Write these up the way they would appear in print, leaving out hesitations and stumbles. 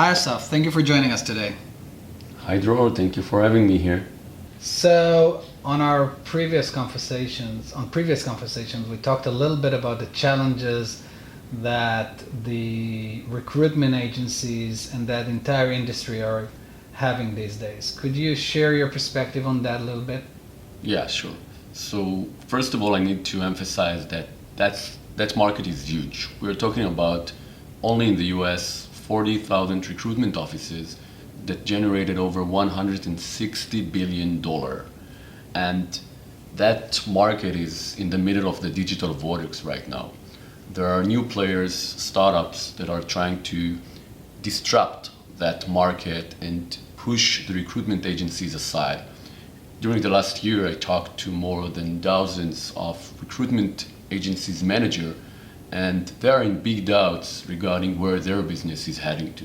Hi Asaf, thank you for joining us today. Hi Dror, thank you for having me here. So on our previous conversations, we talked a little bit about the challenges that the recruitment agencies and that entire industry are having these days. Could you share your perspective on that a little bit? Yeah, sure. So first of all, I need to emphasize that market is huge. We're talking about only in the US 40,000 recruitment offices that generated over $160 billion. And that market is in the middle of the digital vortex right now. There are new players, startups that are trying to disrupt that market and push the recruitment agencies aside. During the last year, I talked to more than dozens of recruitment agencies manager, and they are in big doubts regarding where their business is heading to.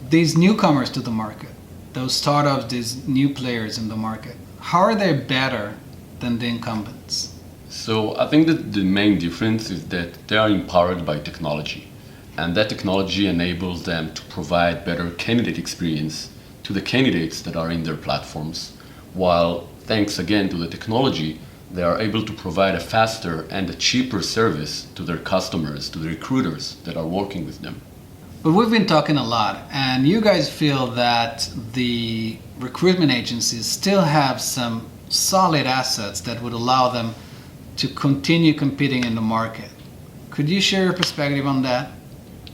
These newcomers to the market, those startups, these new players in the market, how are they better than the incumbents? So I think that the main difference is that they are empowered by technology, and that technology enables them to provide better candidate experience to the candidates that are in their platforms, while thanks again to the technology, they are able to provide a faster and a cheaper service to their customers, to the recruiters that are working with them. But we've been talking a lot, and you guys feel that the recruitment agencies still have some solid assets that would allow them to continue competing in the market. Could you share your perspective on that?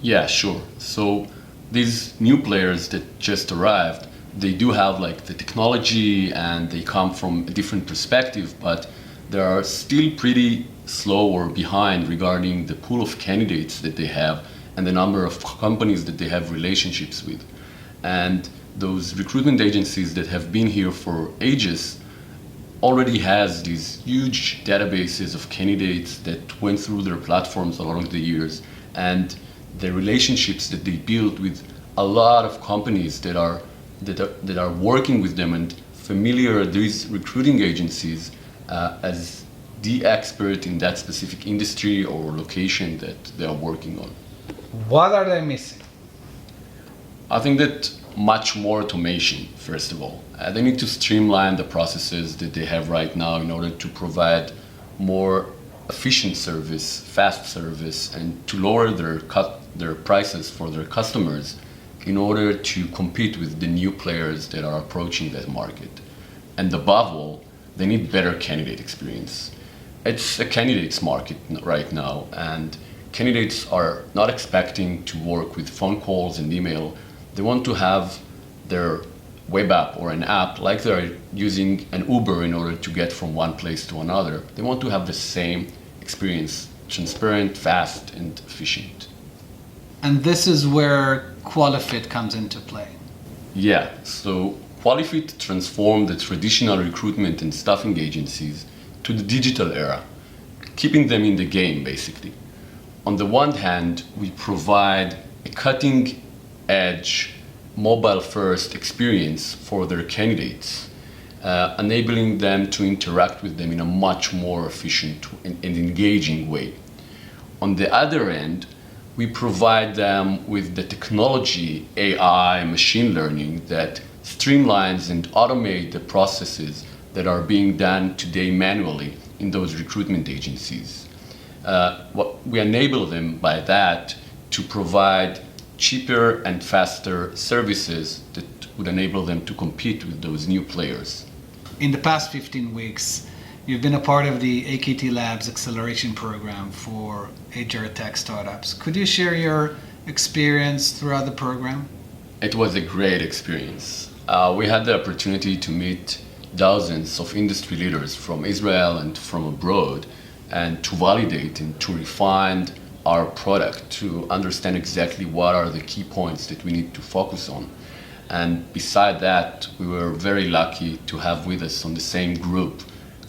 Yeah, sure. So these new players that just arrived, they do have like the technology and they come from a different perspective, but they are still pretty slow or behind regarding the pool of candidates that they have and the number of companies that they have relationships with. And those recruitment agencies that have been here for ages already has these huge databases of candidates that went through their platforms along the years, and the relationships that they built with a lot of companies that are working with them and familiar these recruiting agencies as the expert in that specific industry or location that they are working on. What are they missing? I think that much more automation, first of all. They need to streamline the processes that they have right now in order to provide more efficient service, fast service, and to lower their prices for their customers in order to compete with the new players that are approaching that market. And above all, they need better candidate experience. It's a candidates market right now, and candidates are not expecting to work with phone calls and email. They want to have their web app or an app like they're using an Uber in order to get from one place to another. They want to have the same experience, transparent, fast, and efficient. And this is where Quali.fit comes into play. Yeah, so Quali.fit transformed the traditional recruitment and staffing agencies to the digital era, keeping them in the game basically. On the one hand, we provide a cutting-edge, mobile-first experience for their candidates, enabling them to interact with them in a much more efficient and engaging way. On the other end, we provide them with the technology, AI, machine learning that streamlines and automate the processes that are being done today manually in those recruitment agencies. We enable them by that to provide cheaper and faster services that would enable them to compete with those new players. In the past 15 weeks, you've been a part of the AKT LABS acceleration program for HR tech startups. Could you share your experience throughout the program? It was a great experience. We had the opportunity to meet dozens of industry leaders from Israel and from abroad, and to validate and to refine our product, to understand exactly what are the key points that we need to focus on. And beside that, we were very lucky to have with us on the same group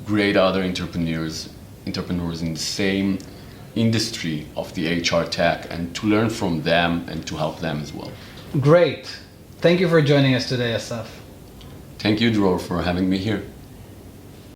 great other entrepreneurs in the same industry of the HR tech, and to learn from them and to help them as well. Great. Thank you for joining us today, Asaf. Thank you, Dror, for having me here.